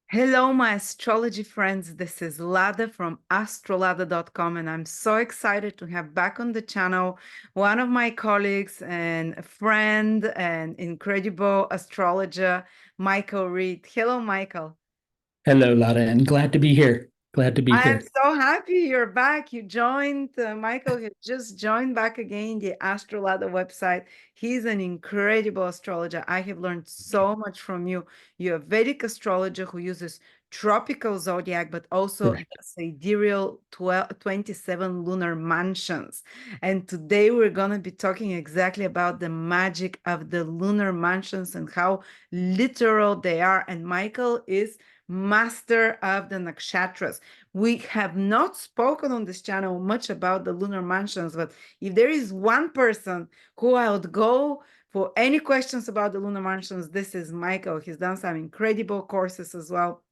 Hello, my astrology friends. This is Lada from astrolada.com, and I'm so excited to have back on the channel one of my colleagues and a friend and incredible astrologer, Michael Reed. Hello, Michael. Hello, Lotta, and glad to be here. Glad to be I am here. so happy you're back. You joined, Michael, you just joined back again the Astrolada website. He's an incredible astrologer. I have learned so much from you. You're a Vedic astrologer who uses tropical zodiac, but also the Correct. sidereal 27 lunar mansions. And today we're going to be talking exactly about the magic of the lunar mansions and how literal they are. And Michael is master of the nakshatras. We have not spoken on this channel much about the lunar mansions, but if there is one person who I would go for any questions about the lunar mansions, this is Michael. He's done some incredible courses as well.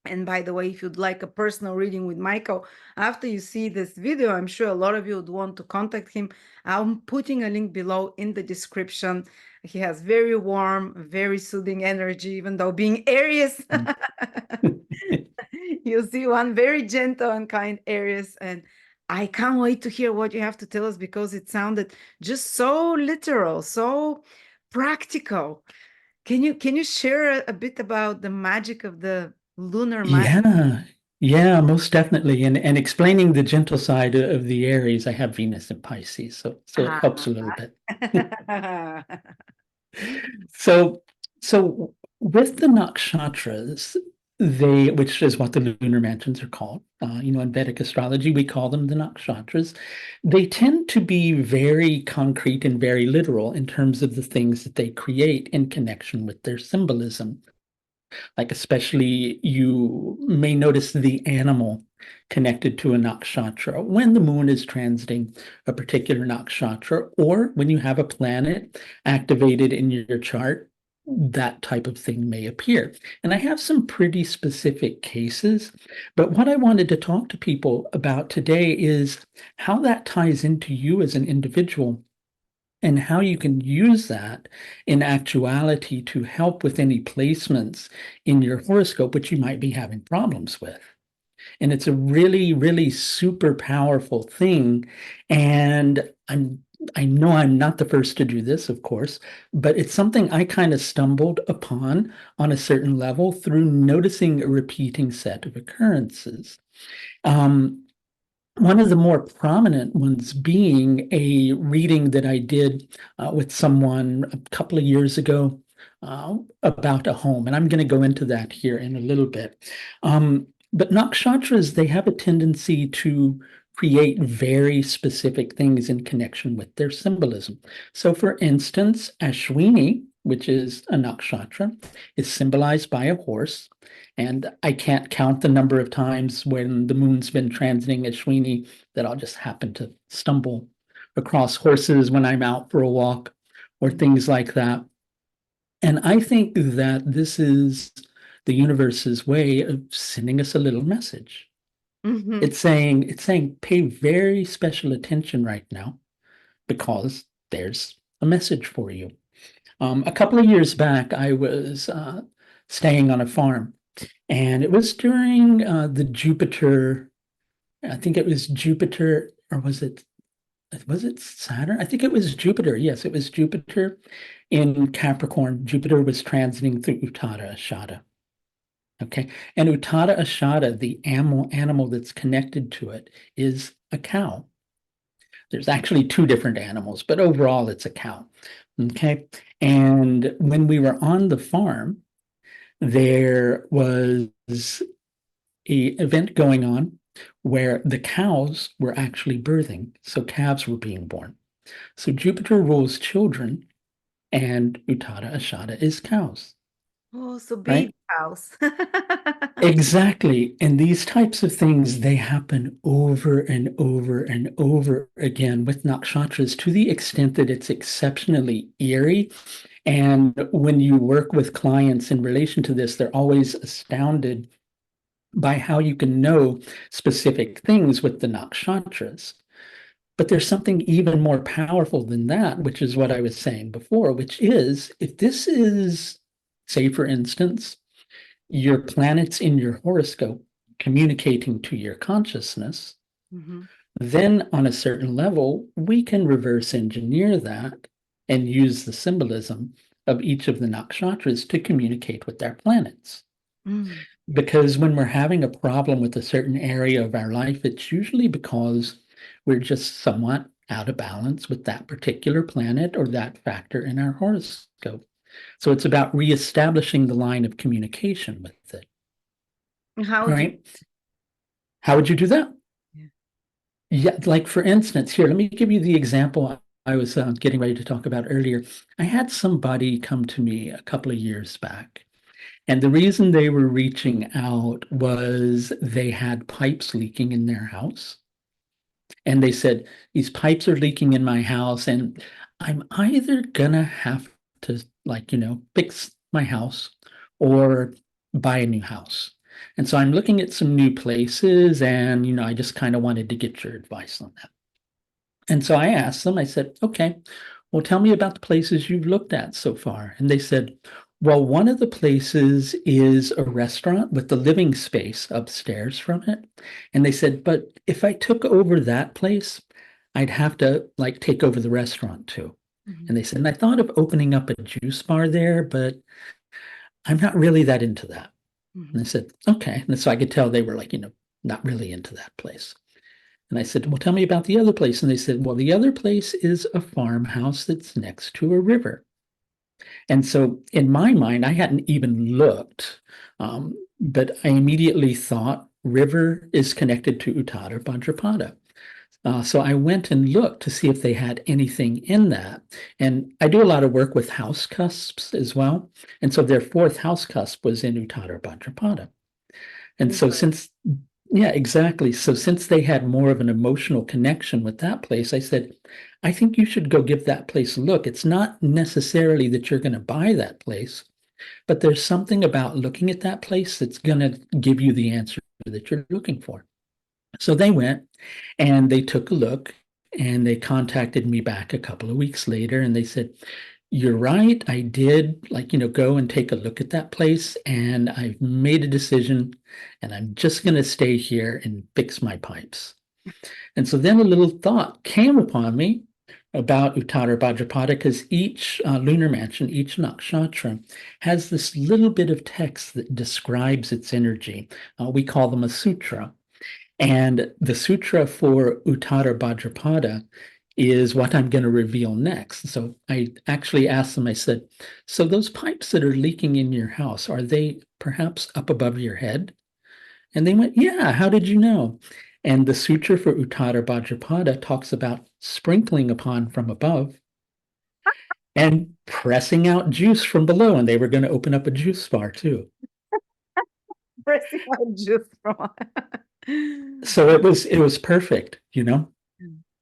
And by the way, if you'd like a personal reading with Michael, after you see this video, I'm sure a lot of you would want to contact him. I'm putting a link below in the description. He has very warm, very soothing energy, even though being Aries. You'll see one very gentle and kind Aries, and I can't wait to hear what you have to tell us because it sounded just so literal, so practical. Can you share a bit about the magic of the lunar magic? Yeah, yeah, most definitely. And explaining the gentle side of the Aries, I have Venus in Pisces, so it helps Ah. a little bit. So so with the nakshatras, which is what the lunar mansions are called, in Vedic astrology, we call them the nakshatras. They tend to be very concrete and very literal in terms of the things that they create in connection with their symbolism. Like especially you may notice the animal connected to a nakshatra when the moon is transiting a particular nakshatra, or when you have a planet activated in your chart, that type of thing may appear. And I have some pretty specific cases, but what I wanted to talk to people about today is how that ties into you as an individual and how you can use that in actuality to help with any placements in your horoscope, which you might be having problems with. And it's a really, really super powerful thing. And I know I'm not the first to do this, of course, but it's something I kind of stumbled upon on a certain level through noticing a repeating set of occurrences. Um, one of the more prominent ones being a reading that I did with someone a couple of years ago about a home. And I'm going to go into that here in a little bit. But nakshatras, they have a tendency to create very specific things in connection with their symbolism. So, for instance, Ashwini, which is a nakshatra, is symbolized by a horse. And I can't count the number of times when the moon's been transiting Ashwini that I'll just happen to stumble across horses when I'm out for a walk or things like that. And I think that this is the universe's way of sending us a little message. Mhm. It's saying, pay very special attention right now because there's a message for you. A couple of years back, I was staying on a farm, and it was during the Jupiter. I think it was Jupiter, or was it Saturn? I think it was Jupiter. Yes, it was Jupiter in Capricorn. Jupiter was transiting through Uttara Ashada. Okay. And Uttara Ashada, the animal that's connected to it, is a cow. There's actually two different animals, but overall it's a cow. Okay. And when we were on the farm, there was a event going on where the cows were actually birthing. So calves were being born. So Jupiter rules children and Uttara Ashada is cows, Oh, so right? baby house. Exactly. And these types of things, they happen over and over and over again with nakshatras to the extent that it's exceptionally eerie. And when you work with clients in relation to this, they're always astounded by how you can know specific things with the nakshatras. But there's something even more powerful than that, which is what I was saying before, which is if this is, say, for instance, your planets in your horoscope communicating to your consciousness, then on a certain level, we can reverse engineer that and use the symbolism of each of the nakshatras to communicate with their planets. Mm. Because when we're having a problem with a certain area of our life, it's usually because we're just somewhat out of balance with that particular planet or that factor in our horoscope. So it's about reestablishing the line of communication with it. How All do right. How would you do that? Yeah. Yeah, like for instance, here, let me give you the example I was getting ready to talk about earlier. I had somebody come to me a couple of years back, and the reason they were reaching out was they had pipes leaking in their house. And they said, these pipes are leaking in my house, and I'm either gonna have to, like, fix my house or buy a new house. And so I'm looking at some new places, and, I just kind of wanted to get your advice on that. And so I asked them, I said, okay, well, tell me about the places you've looked at so far. And they said, well, one of the places is a restaurant with the living space upstairs from it. And they said, but if I took over that place, I'd have to like take over the restaurant too. And they said, and I thought of opening up a juice bar there, but I'm not really that into that. And I said, okay. And so I could tell they were like, not really into that place. And I said, well, tell me about the other place. And they said, well, the other place is a farmhouse that's next to a river. And so in my mind, I hadn't even looked, but I immediately thought river is connected to Uttara Bhadrapada. So I went and looked to see if they had anything in that. And I do a lot of work with house cusps as well. And so their fourth house cusp was in Uttara Bhadrapada. And so yeah, exactly. So since they had more of an emotional connection with that place, I said, I think you should go give that place a look. It's not necessarily that you're going to buy that place, but there's something about looking at that place that's going to give you the answer that you're looking for. So they went and they took a look and they contacted me back a couple of weeks later and they said, you're right. I did go and take a look at that place and I've made a decision and I'm just going to stay here and fix my pipes. And so then a little thought came upon me about Uttara Bhadrapada because each lunar mansion, each nakshatra has this little bit of text that describes its energy. We call them a sutra. And the sutra for Uttara Bhadrapada is what I'm going to reveal next. So I actually asked them, I said, so those pipes that are leaking in your house, are they perhaps up above your head? And they went, yeah, how did you know? And the sutra for Uttara Bhadrapada talks about sprinkling upon from above and pressing out juice from below. And they were going to open up a juice bar too. pressing out juice from So it was perfect,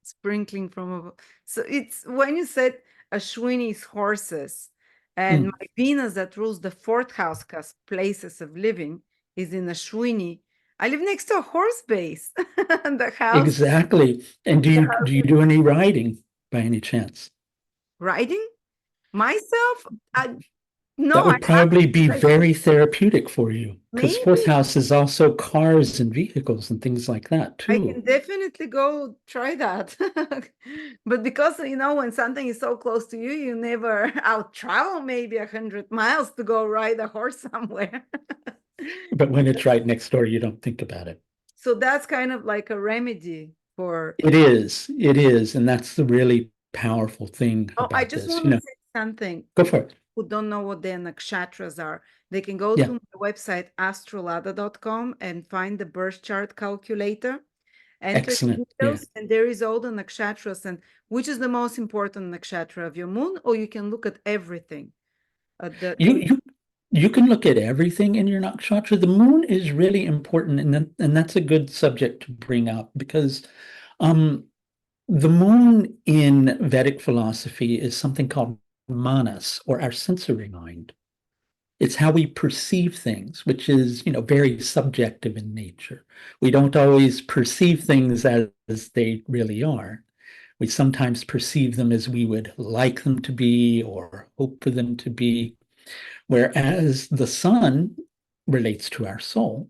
sprinkling from above. So it's when you said Ashwini's horses and my Venus that rules the fourth house cusp places of living is in Ashwini. I live next to a horse base. The house. Exactly. And do you do any riding by any chance? Riding? Myself? No, That would probably be very therapeutic for you because fourth maybe house is also cars and vehicles and things like that I too. can definitely go try that. But because, when something is so close to you, you never out travel maybe 100 miles to go ride a horse somewhere. But when it's right next door, you don't think about it. So that's kind of like a remedy for. It is. And that's the really powerful thing Oh, I about just this. want to say something. Go for it. Who don't know what their nakshatras are, they can go Yeah. to my website astrolada.com and find the birth chart calculator, enter Excellent. details, and there is all the nakshatras and which is the most important nakshatra of your moon, or you can look at everything. You can look at everything in your nakshatra. The moon is really important, and that's a good subject to bring up because the moon in Vedic philosophy is something called manas, or our sensory mind. It's how we perceive things, which is, very subjective in nature. We don't always perceive things as they really are. We sometimes perceive them as we would like them to be or hope for them to be. Whereas the sun relates to our soul.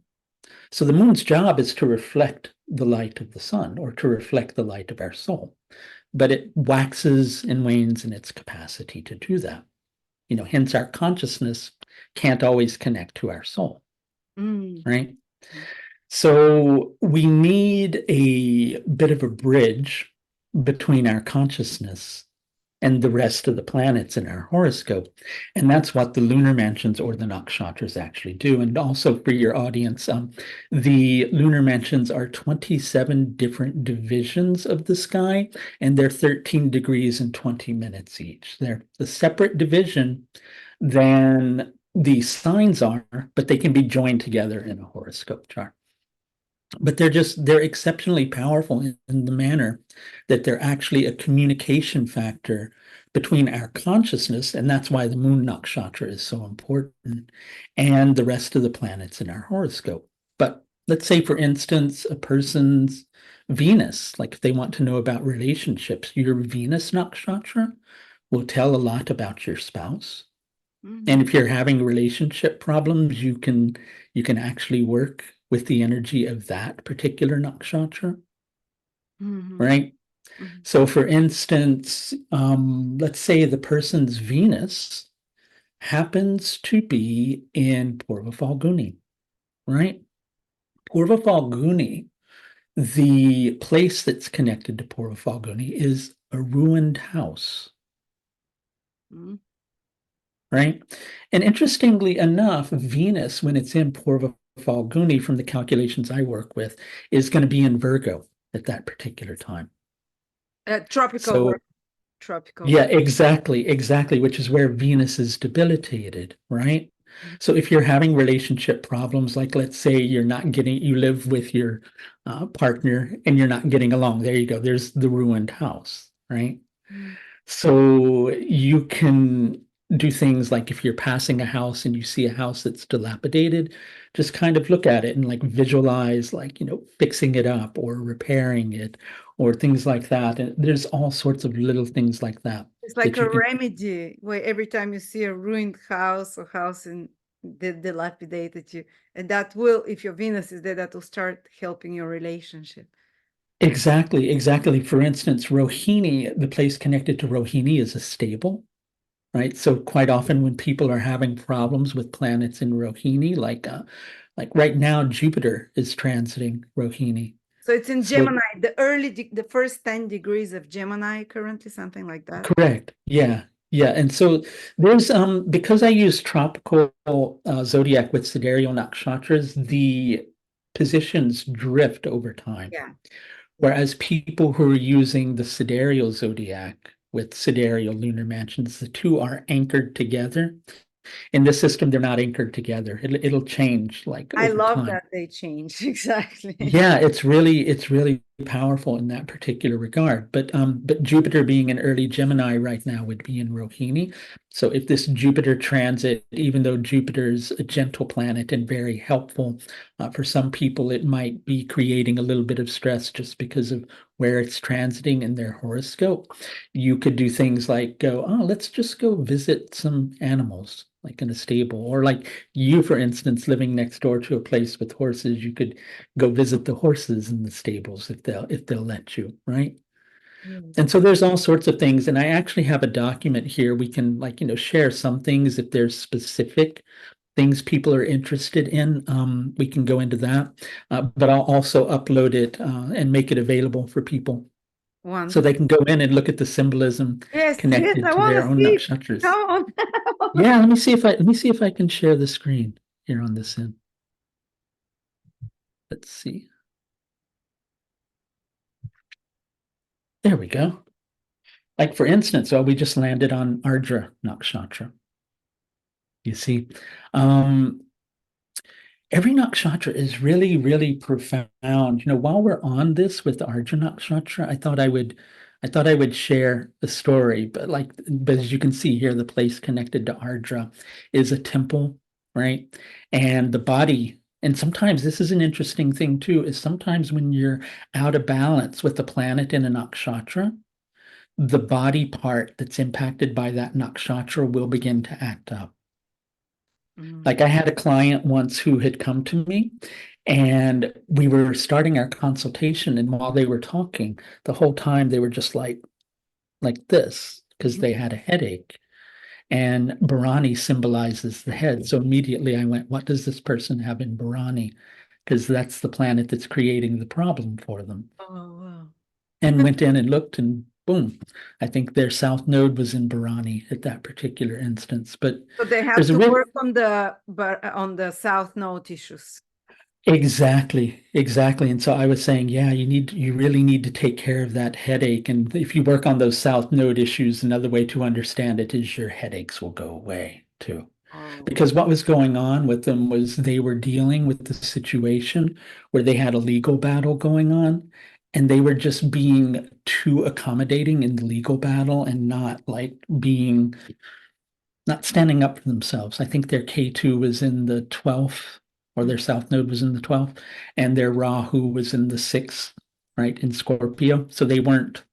So the moon's job is to reflect the light of the sun, or to reflect the light of our soul. But it waxes and wanes in its capacity to do that. Hence our consciousness can't always connect to our soul, Mm. right? So we need a bit of a bridge between our consciousness and the rest of the planets in our horoscope. And that's what the lunar mansions or the nakshatras actually do. And also for your audience, the lunar mansions are 27 different divisions of the sky, and they're 13 degrees and 20 minutes each. They're a separate division than the signs are, but they can be joined together in a horoscope chart. But they're exceptionally powerful in the manner that they're actually a communication factor between our consciousness, and that's why the moon nakshatra is so important, and the rest of the planets in our horoscope. But let's say, for instance, a person's Venus, like if they want to know about relationships, your Venus nakshatra will tell a lot about your spouse. And if you're having relationship problems, you can actually work with the energy of that particular nakshatra, right? So for instance, let's say the person's Venus happens to be in Purva Falguni, right? Purva Falguni, the place that's connected to Purva Falguni is a ruined house. Right? And interestingly enough, Venus, when it's in Purva Falguni, from the calculations I work with, is going to be in Virgo at that particular time. Tropical. Yeah, exactly, which is where Venus is debilitated, right? So if you're having relationship problems, like let's say you live with your partner and you're not getting along, there you go. There's the ruined house, right? So you can do things like if you're passing a house and you see a house that's dilapidated, just kind of look at it and like visualize like, fixing it up or repairing it or things like that. And there's all sorts of little things like that It's like that you a can. remedy where every time you see a ruined house or house in dilapidated, and that will, if your Venus is there, that will start helping your relationship. Exactly. For instance, Rohini, the place connected to Rohini is a stable, right? So quite often when people are having problems with planets in Rohini, like right now, Jupiter is transiting Rohini. So it's in So Gemini, the first 10 degrees of Gemini currently, something like that. correct. Yeah. And so there's because I use tropical zodiac with sidereal nakshatras, the positions drift over time. Yeah. Whereas people who are using the sidereal zodiac with sidereal lunar mansions, the two are anchored together. In this system, they're not anchored together. It'll change like I over love time. that they changed. Exactly. Yeah, it's really powerful in that particular regard. But Jupiter being in early Gemini right now would be in Rohini. So if this Jupiter transit, even though Jupiter's a gentle planet and very helpful, for some people it might be creating a little bit of stress just because of where it's transiting in their horoscope. You could do things like go, oh, let's just go visit some animals, like in a stable, or like you, for instance, living next door to a place with horses, you could go visit the horses in the stables if they'll let you, right? And so there's all sorts of things. And I actually have a document here. We can share some things if there's specific things people are interested in. We can go into that. But I'll also upload it and make it available for people so they can go in and look at the symbolism Yes, connected I to want their to own see. nakshatras. Come on. Yeah, let me see if I can share the screen here on this end. Let's see. There we go. Like for instance, we just landed on Ardra Nakshatra. You see, every nakshatra is really, really profound. While we're on this with the Ardra Nakshatra, I thought I would share the story, but as you can see here, the place connected to Ardra is a temple, right? And the body, and sometimes this is an interesting thing too, is sometimes when you're out of balance with the planet in a nakshatra, the body part that's impacted by that nakshatra will begin to act up. Like I had a client once who had come to me and we were starting our consultation, and while they were talking, the whole time they were just like this because they had a headache. And Bharani symbolizes the head. So immediately I went, what does this person have in Bharani? Because that's the planet that's creating the problem for them. Oh, wow. And went in and looked, and boom, I think their south node was in Bharani at that particular instance. But So they have there's a to real work on the south node issues. exactly. And so I was saying, yeah, you really need to take care of that headache. And if you work on those south node issues, another way to understand it is your headaches will go away too. Oh, Because what was going on with them was they were dealing with the situation where they had a legal battle going on, and they were just being too accommodating in the legal battle and not standing up for themselves. I think their Ketu was in the 12th, or their south node was in the 12th, and their Rahu was in the 6th, right, in Scorpio. So they weren't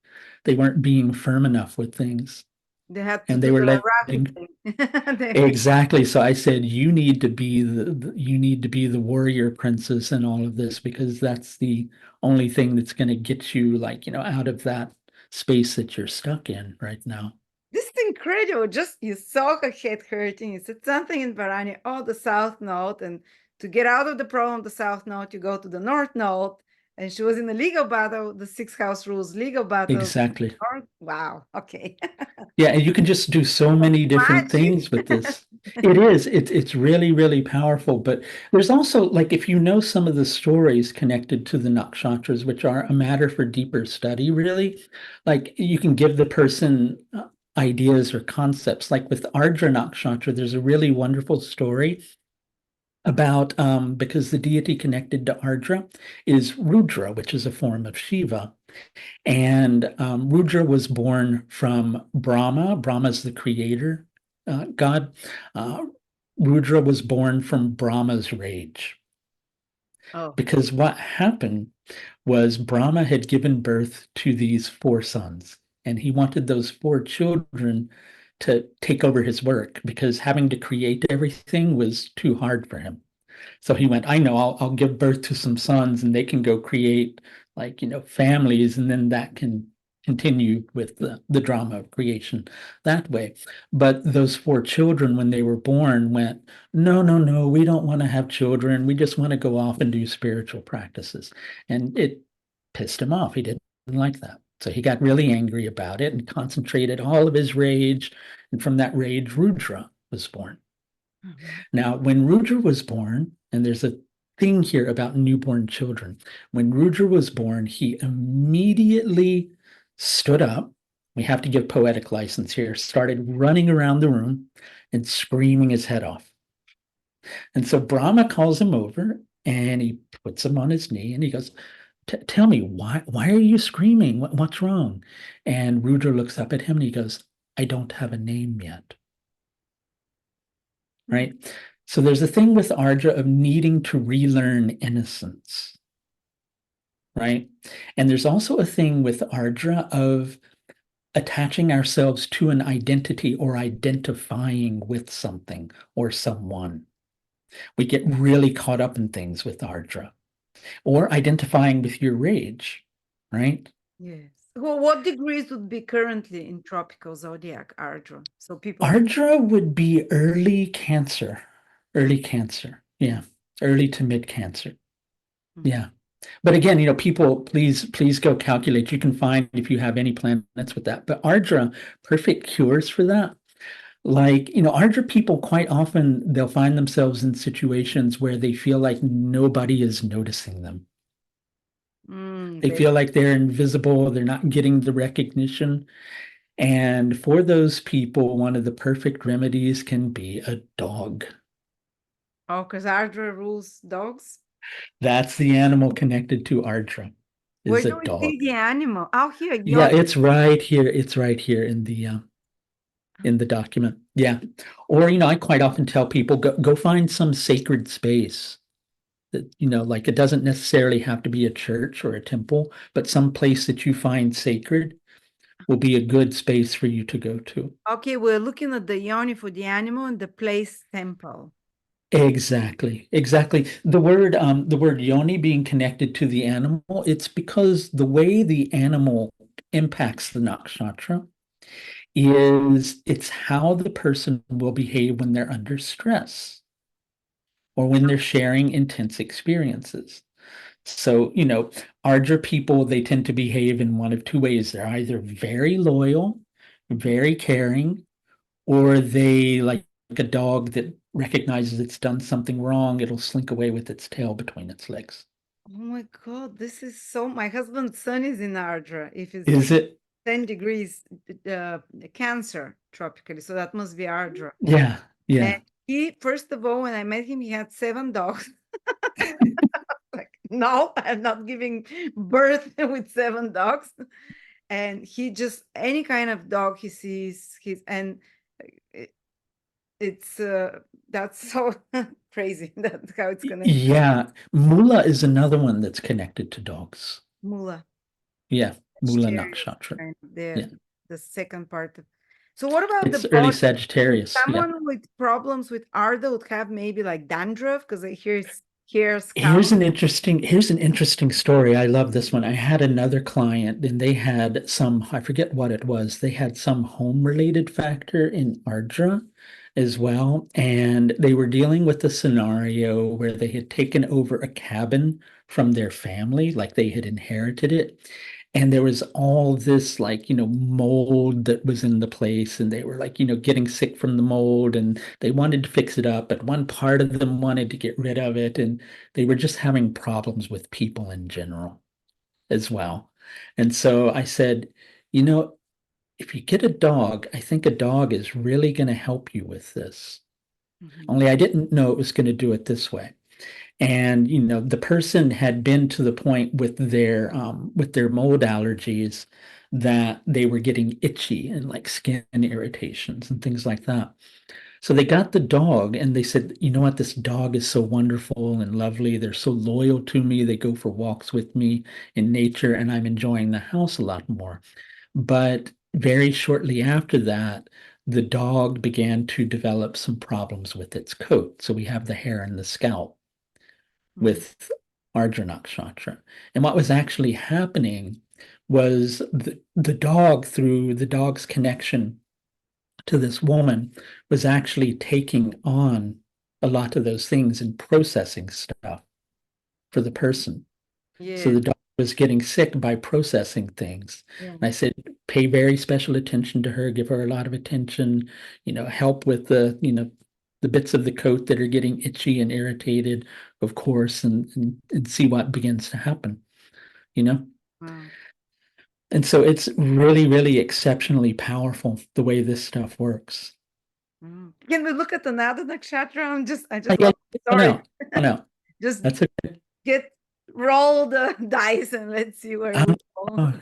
being firm enough with things, they had to and do they were the rabbit letting thing. exactly. So I said, you need to be the warrior princess in all of this, because that's the only thing that's going to get you, like, out of that space that you're stuck in right now. This is incredible. Just you saw her head hurting. You said something in Varani, oh, the south node. And to get out of the problem of the south node, you go to the north node. And she was in a legal battle, the sixth house rules legal battle. Exactly. Wow. Okay. Yeah, and you can just do so many different Magic. things with this. It is. It's really, really powerful. But there's also, like, if you know some of the stories connected to the nakshatras, which are a matter for deeper study, really, like you can give the person ideas or concepts. Like with Ardra nakshatra, there's a really wonderful story about because the deity connected to Ardra is Rudra, which is a form of Shiva. And Rudra was born from Brahma. Brahma's the creator god. Rudra was born from Brahma's rage. Oh. Because what happened was Brahma had given birth to these four sons, and he wanted those four children to take over his work because having to create everything was too hard for him. So he went, I know, I'll give birth to some sons and they can go create, like, families, and then that can continue with the drama of creation that way. But those four children, when they were born, went, no, no, no, we don't want to have children. We just want to go off and do spiritual practices. And it pissed him off. He didn't like that. So he got really angry about it and concentrated all of his rage. And from that rage, Rudra was born. Mhm. Now, when Rudra was born, and there's a thing here about newborn children, when Rudra was born, he immediately stood up. We have to give poetic license here, started running around the room and screaming his head off. And so Brahma calls him over and he puts him on his knee and he goes, tell me, why are you screaming? What's wrong? And Rudra looks up at him and he goes, I don't have a name yet. Right? So there's a thing with Ardra of needing to relearn innocence, right? And there's also a thing with Ardra of attaching ourselves to an identity or identifying with something or someone. We get really caught up in things with Ardra, or identifying with your rage, right? Yes. Well, what degrees would be currently in tropical zodiac, Ardra? So people. Ardra would be early Cancer, Yeah, early to mid Cancer. Yeah. But again, people, please go calculate. You can find if you have any planets with that. But Ardra, perfect cures for that. Like, Ardra people quite often, they'll find themselves in situations where they feel like nobody is noticing them. They They. feel like they're invisible, they're not getting the recognition. And for those people, one of the perfect remedies can be a dog. Oh, because Ardra rules dogs. That's the animal connected to Ardra, Where is a do we see dog. the animal? Oh, here, Yeah, your. it's right here. It's right here in the document. Yeah. Or, I quite often tell people go find some sacred space that, like it doesn't necessarily have to be a church or a temple, but some place that you find sacred will be a good space for you to go to. Okay, we're looking at the yoni for the animal and the place temple. Exactly, exactly. The word yoni being connected to the animal, it's because the way the animal impacts the nakshatra is it's how the person will behave when they're under stress or when they're sharing intense experiences. So, Ardra people, they tend to behave in one of two ways. They're either very loyal, very caring, or they like a dog that recognizes it's done something wrong, it'll slink away with its tail between its legs. Oh my God, this is so. My husband's son is in Ardra. If it's Is it? 10 degrees Cancer tropically, so that must be Ardra. Yeah, And yeah. he, first of all, when I met him, he had 7 dogs. Like, no, I'm not giving birth with 7 dogs. And he just, any kind of dog he sees, and it, it's, that's so crazy. That's how it's connected. Yeah. Mula is another one that's connected to dogs. Mula, Yeah, Mula Sagittarius, Nakshatra. kind of Yeah. the second part of. So what about the It's early body? Sagittarius. Yeah. Someone with problems with Arda would have maybe like dandruff because I hear hair Here's scalp. an interesting story. I love this one. I had another client and they had some, I forget what it was. They had some home related factor in Ardra as well. And they were dealing with a scenario where they had taken over a cabin from their family, like they had inherited it. And there was all this like, mold that was in the place, and they were like, getting sick from the mold and they wanted to fix it up, but one part of them wanted to get rid of it. And they were just having problems with people in general as well. And so I said, you know, if you get a dog, I think a dog is really going to help you with this. Mhm. Only I didn't know it was going to do it this way. And the person had been to the point with their mold allergies that they were getting itchy and like skin irritations and things like that. So they got the dog and they said, you know what, this dog is so wonderful and lovely. They're so loyal to me. They go for walks with me in nature, and I'm enjoying the house a lot more. But very shortly after that, the dog began to develop some problems with its coat. So we have the hair and the scalp Mhm. with Ardra Nakshatra. And what was actually happening was the dog, through the dog's connection to this woman, was actually taking on a lot of those things and processing stuff for the person. So Yeah, the dog was getting sick by processing things. yeah. And I said, pay very special attention to her, give her a lot of attention, help with the bits of the coat that are getting itchy and irritated, of course, and see what begins to happen, you know? Wow. And so it's really, really exceptionally powerful the way this stuff works. Mm. Can we look at another nakshatra? I I just love get, the oh story. no, oh no, Just that's okay. get roll the dice and let's see where we Um, go. oh,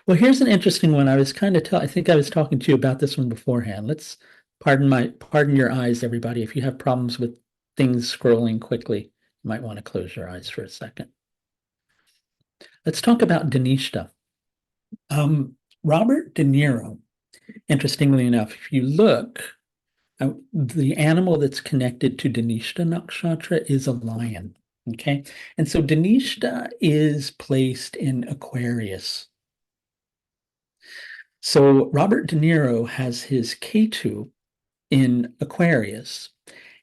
well, here's an interesting one. I think I was talking to you about this one beforehand. Let's pardon your eyes, everybody. If you have problems with things scrolling quickly, you might want to close your eyes for a second. Let's talk about Dhanishtha. Robert De Niro, interestingly enough, if you look, the animal that's connected to Dhanishtha Nakshatra is a lion. Okay. And so Dhanishtha is placed in Aquarius. So Robert De Niro has his Ketu in Aquarius.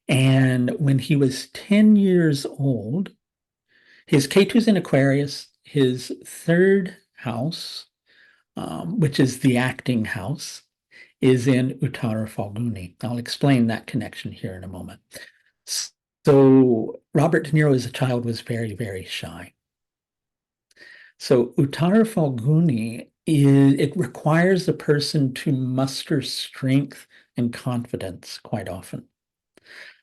And when he was 10 years old, his Ketu's in Aquarius, his third house, which is the acting house, is in Uttara Falguni. I'll explain that connection here in a moment. So Robert De Niro as a child was very, very shy. So Uttara Falguni it requires the person to muster strength and confidence quite often.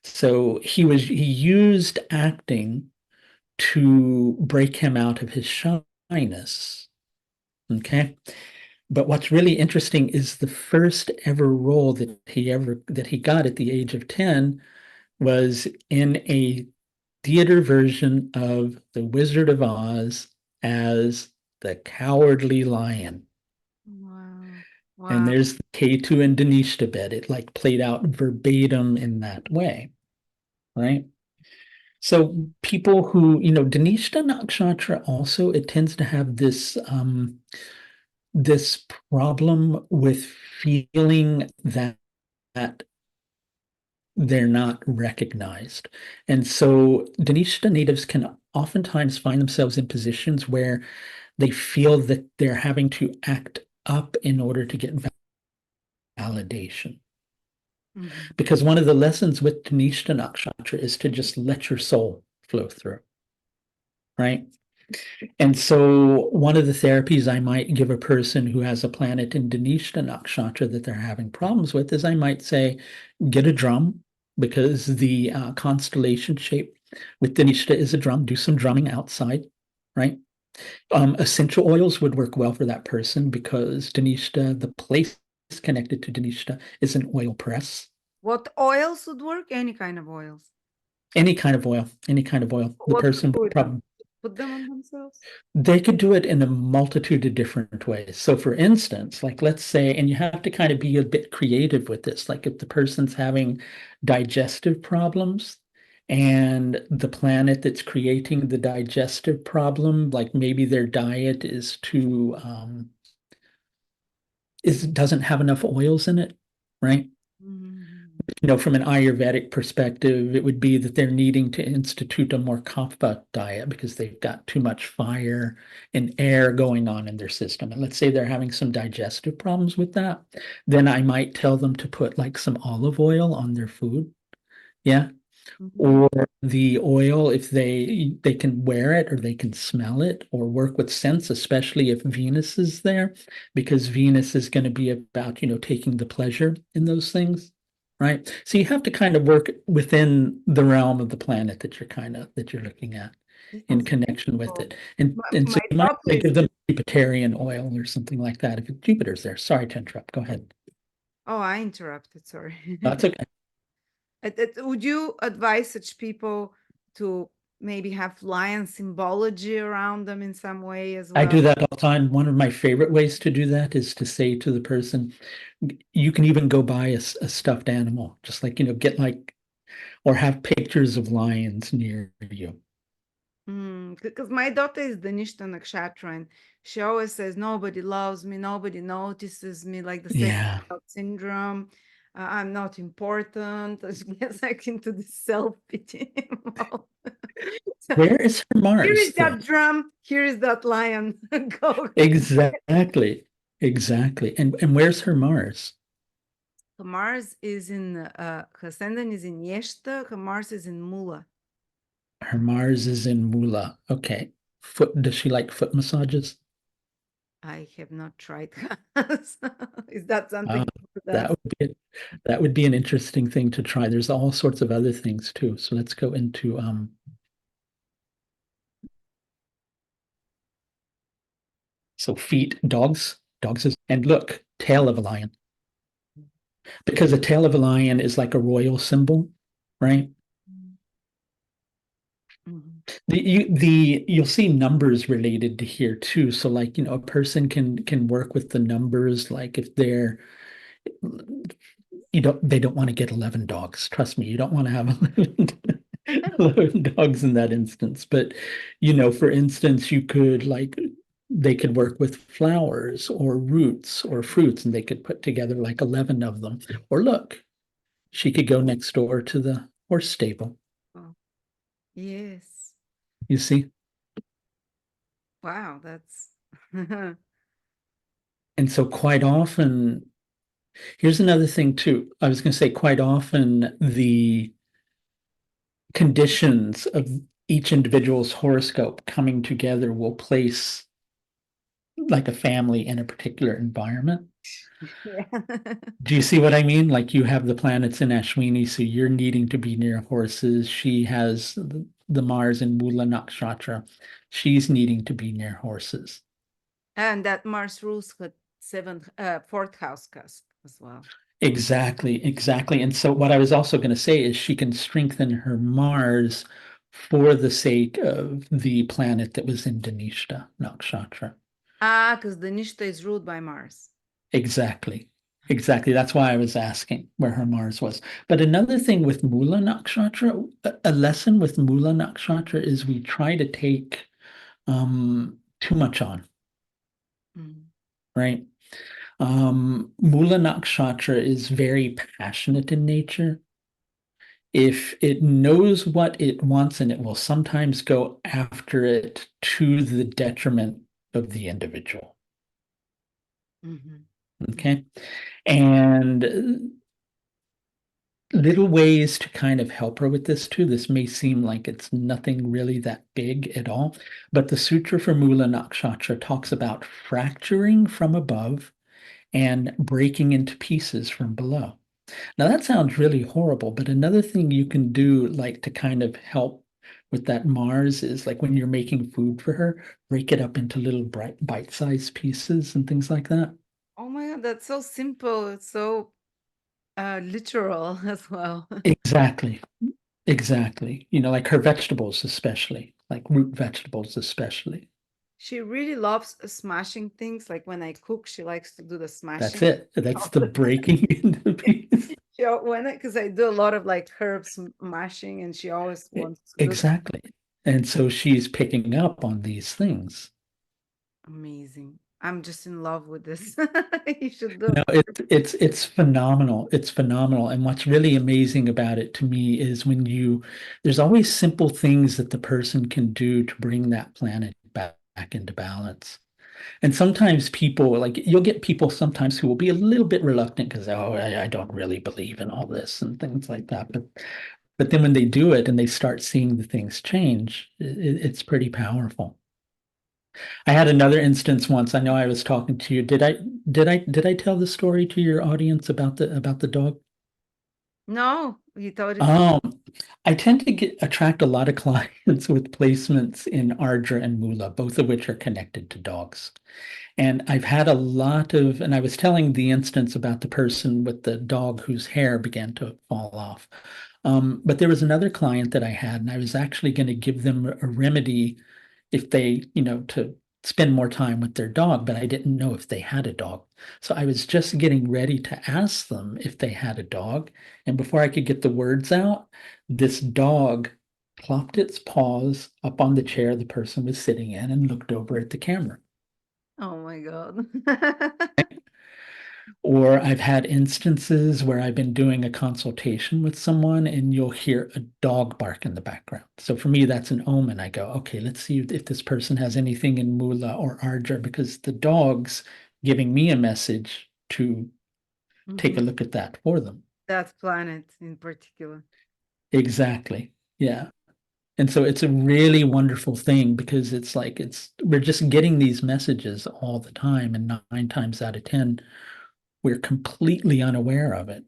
So he used acting to break him out of his shyness. Okay. But what's really interesting is the first ever role that he got at the age of 10 was in a theater version of The Wizard of Oz as the Cowardly Lion. Wow. And Wow. there's the Ketu and Dhanishtha bit. It like played out verbatim in that way. right? So people who, Dhanishtha Nakshatra also, it tends to have this problem with feeling that they're not recognized. And so Dhanishtha natives can oftentimes find themselves in positions where they feel that they're having to act up in order to get validation. Mhm. Because one of the lessons with Dhanishtha Nakshatra is to just let your soul flow through, right? And so one of the therapies I might give a person who has a planet in Dhanishtha Nakshatra that they're having problems with is I might say, get a drum, because the constellation shape with Dhanishtha is a drum. Do some drumming outside, right? Essential oils would work well for that person because Dhanishtha, the place connected to Dhanishtha, is an oil press. What oils would work? Any kind of oils. Any kind of oil, any kind of oil. The What to person do would with them? probably Put them on themselves? they could do it in a multitude of different ways. So, for instance, like let's say, and you have to kind of be a bit creative with this, like if the person's having digestive problems and the planet that's creating the digestive problem, like maybe their diet is doesn't have enough oils in it, right? Mhm. From an Ayurvedic perspective, it would be that they're needing to institute a more kapha diet because they've got too much fire and air going on in their system. And let's say they're having some digestive problems with that, then I might tell them to put like some olive oil on their food. Yeah. Mhm. Or the oil, if they can wear it or they can smell it or work with scents, especially if Venus is there, because Venus is going to be about, taking the pleasure in those things, right? So you have to kind of work within the realm of the planet that you're looking at This in is connection with beautiful. it. And so My you might daughter is. give them Jupiterian oil or something like that if Jupiter's there. Sorry to interrupt. Go ahead. Oh, I interrupted. Sorry. That's okay. Would you advise such people to maybe have lion symbology around them in some way as I well? do that all the time. One of my favorite ways to do that is to say to the person, you can even go buy a stuffed animal, just like, get like, or have pictures of lions near you. Because my daughter is Dhanishtha Nakshatra, and she always says, nobody loves me, nobody notices me, like the same Yeah. syndrome. I'm not important. She gets like into the self-pity mode. So, Where is her here is Mars, though? that drum, here is that lion. Go. Exactly. Exactly. And where's her Mars? Mars is in, her ascendant is in Yeshta, her Mars is in Mula. Her Mars is in Mula. Okay. Does she like foot massages? I have not tried. Is that Ah, something for that that? would be that would be an interesting thing to try. There's all sorts of other things too. So let's go into so feet, dogs is, and look, tail of a lion. Because the tail of a lion is like a royal symbol, right? Mhm. You'll see numbers related to here too. So like, a person can work with the numbers, like if they don't want to get 11 dogs. Trust me, you don't want to have 11 dogs in that instance. But, for instance, they could work with flowers or roots or fruits, and they could put together like 11 of them. Or look, she could go next door to the horse stable. Oh, yes. You see? Wow, that's And so quite often, here's another thing too. I was going to say quite often the conditions of each individual's horoscope coming together will place like a family in a particular environment. yeah. Do you see what I mean? Like you have the planets in Ashwini, so you're needing to be near horses. She has the Mars in Mula Nakshatra. She's needing to be near horses. And that Mars rules her seventh, fourth house cusp as well. Exactly, exactly. And so what I was also going to say is she can strengthen her Mars for the sake of the planet that was in Dhanishtha Nakshatra. Ah, because the Nishta is ruled by Mars. Exactly. Exactly. That's why I was asking where her Mars was. But another thing with Mula Nakshatra, a lesson with Mula Nakshatra is we try to take too much on, Mhm. right? Mula Nakshatra is very passionate in nature. If it knows what it wants, and it will sometimes go after it to the detriment of the individual. Mhm. Mhm. Okay. And little ways to kind of help her with this too. This may seem like it's nothing really that big at all, but the Sutra for Mula Nakshatra talks about fracturing from above and breaking into pieces from below. Now that sounds really horrible, but another thing you can do, like to kind of help with that Mars, is like when you're making food for her, break it up into little bright bite-sized pieces and things like that. Oh my God, that's so simple. It's so literal as well. Exactly. Exactly. Like her vegetables, especially, like root vegetables, especially. She really loves smashing things. Like when I cook, she likes to do the That's smashing. it. That's the breaking into pieces. She, when because I do a lot of like herbs mashing, and she always wants to do that. Exactly. And so she's picking up on these things. Amazing. I'm just in love with this. You should do. No, it's phenomenal. It's phenomenal. And what's really amazing about it to me is there's always simple things that the person can do to bring that planet back into balance. And sometimes people, like you'll get people sometimes who will be a little bit reluctant because, oh, I don't really believe in all this and things like that. But then when they do it and they start seeing the things change, it's pretty powerful. I had another instance once. I know I was talking to you. Did I tell the story to your audience about the dog? No, you told it to me. Um, I tend to attract a lot of clients with placements in Ardra and Mula, both of which are connected to dogs. And I've had a lot of, and I was telling the instance about the person with the dog whose hair began to fall off. But there was another client that I had, and I was actually going to give them a remedy if they, to spend more time with their dog, but I didn't know if they had a dog. So I was just getting ready to ask them if they had a dog. And before I could get the words out, this dog plopped its paws up on the chair the person was sitting in and looked over at the camera. Oh my God. Or I've had instances where I've been doing a consultation with someone and you'll hear a dog bark in the background. So for me, that's an omen. I go, okay, let's see if this person has anything in Mula or Ardra because the dog's giving me a message to take Mhm. a look at that for them. That planet in particular. Exactly. Yeah. And so it's a really wonderful thing because it's like we're just getting these messages all the time, and 9 times out of 10, we're completely unaware of it.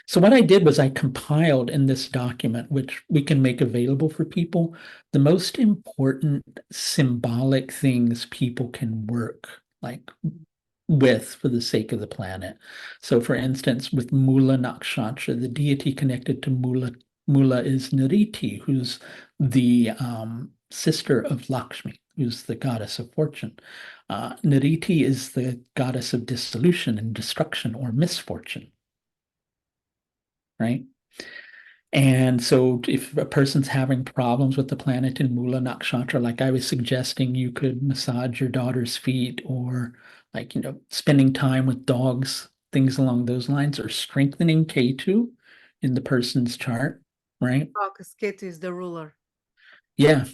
So what I did was I compiled in this document, which we can make available for people, the most important symbolic things people can work like with for the sake of the planet. So for instance, with Mula Nakshatra, the deity connected to Mula is Nariti, who's the sister of Lakshmi, who's the goddess of fortune. Nariti is the goddess of dissolution and destruction or misfortune, right? And so if a person's having problems with the planet in Mula Nakshatra, like I was suggesting, you could massage your daughter's feet or like, spending time with dogs, things along those lines, or strengthening Ketu in the person's chart, right? Oh, because Ketu is the ruler. Yeah.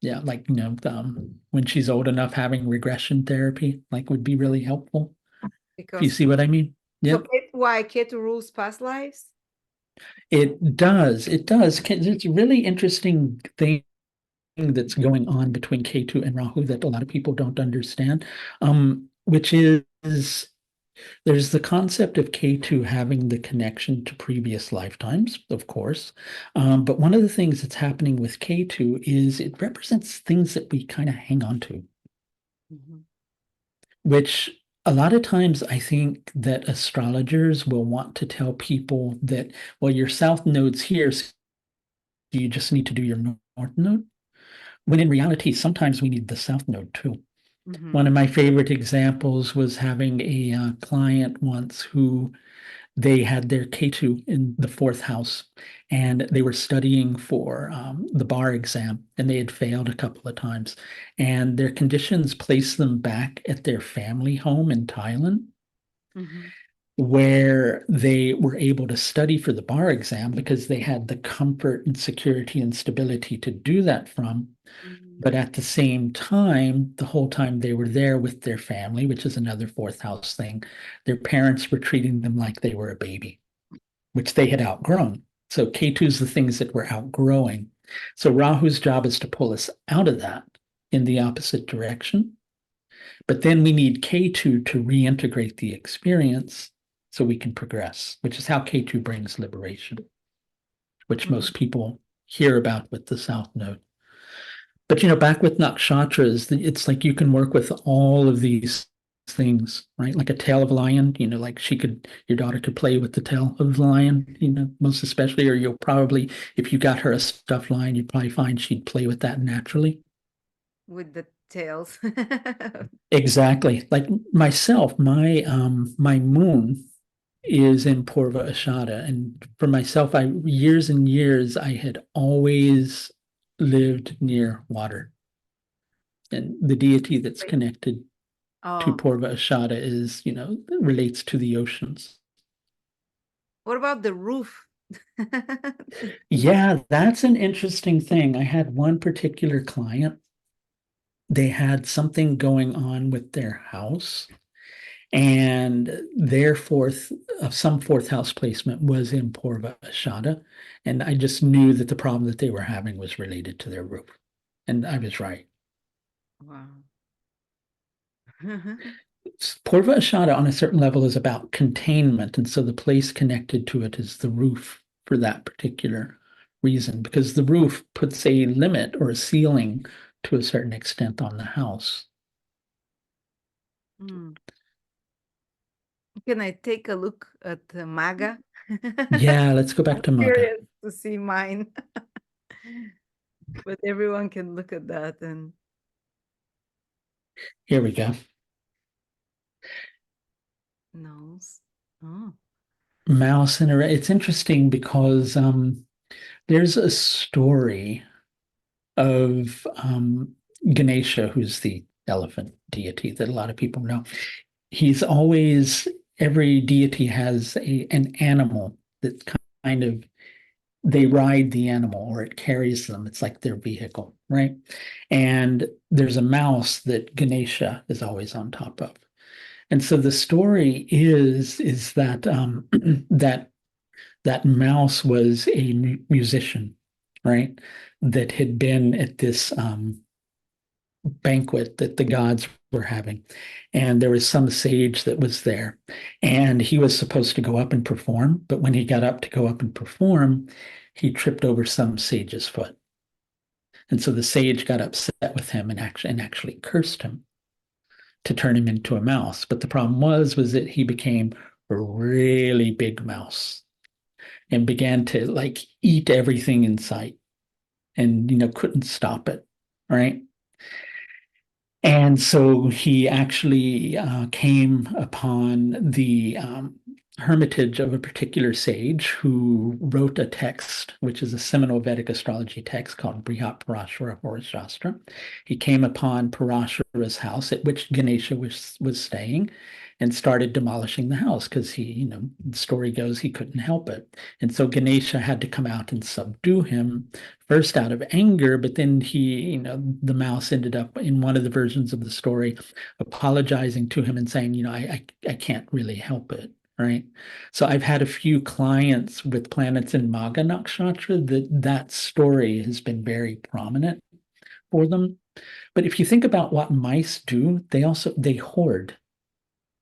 Yeah. Like, when she's old enough, having regression therapy, like would be really helpful. If you Because see what I mean. so Yep. Why Ketu rules past lives? It does. It does. It's a really interesting thing that's going on between Ketu and Rahu that a lot of people don't understand, which is there's the concept of Ketu having the connection to previous lifetimes, of course. But one of the things that's happening with Ketu is it represents things that we kind of hang on to, Mhm. which a lot of times I think that astrologers will want to tell people that, well, your south node's here, so you just need to do your north node. When in reality, sometimes we need the south node too. Mhm. One of my favorite examples was having a client once who they had their Ketu in the fourth house, and they were studying for the bar exam, and they had failed a couple of times. And their conditions placed them back at their family home in Thailand, Mhm. where they were able to study for the bar exam because they had the comfort and security and stability to do that from. Mhm. But at the same time, the whole time they were there with their family, which is another fourth house thing, their parents were treating them like they were a baby, which they had outgrown. So K2 is the things that we're outgrowing. So Rahu's job is to pull us out of that in the opposite direction. But then we need K2 to reintegrate the experience so we can progress, which is how K2 brings liberation, which Mhm. most people hear about with the South Node. But back with nakshatras, it's like you can work with all of these things, right? Like a tail of a lion, like your daughter could play with the tail of the lion, most especially, or you'll probably, if you got her a stuffed lion, you'd probably find she'd play with that naturally. With the tails. Exactly. Like myself, my moon is in Purva Ashada. And for myself, I years and years I had always lived near water. And the deity that's connected to Oh, Purva Ashada is, relates to the oceans. what about the roof? Yeah, that's an interesting thing. I had one particular client, they had something going on with their house, and their some fourth house placement was in Purva Ashada. And I just knew that the problem that they were having was related to their roof. And I was right. Wow. Purva Ashada on a certain level is about containment. And so the place connected to it is the roof for that particular reason, because the roof puts a limit or a ceiling to a certain extent on the house. Mm. Can I take a look at the Magha? Yeah, let's go back I'm to Magha. curious to see mine, but everyone can look at that and Here we go. knows. Oh. Mouse in a it's interesting because there's a story of Ganesha, who's the elephant deity that a lot of people know. He's always, every deity has an animal that kind of, they ride the animal or it carries them. It's like their vehicle, right? And there's a mouse that Ganesha is always on top of. And so the story is that that mouse was a musician, right? That had been at this banquet that the gods were having. And there was some sage that was there. And he was supposed to go up and perform. But when he got up to go up and perform, he tripped over some sage's foot. And so the sage got upset with him and actually cursed him to turn him into a mouse. But the problem was that he became a really big mouse and began to like eat everything in sight and couldn't stop it, right? And so he actually came upon the hermitage of a particular sage who wrote a text, which is a seminal Vedic astrology text called Brihat Parashara Horashastra. He came upon Parashara's house at which Ganesha was staying and started demolishing the house because he, the story goes he couldn't help it. And so Ganesha had to come out and subdue him first out of anger, but then he, the mouse ended up in one of the versions of the story apologizing to him and saying, I can't really help it. Right. So I've had a few clients with planets in Magha Nakshatra that story has been very prominent for them. But if you think about what mice do, they hoard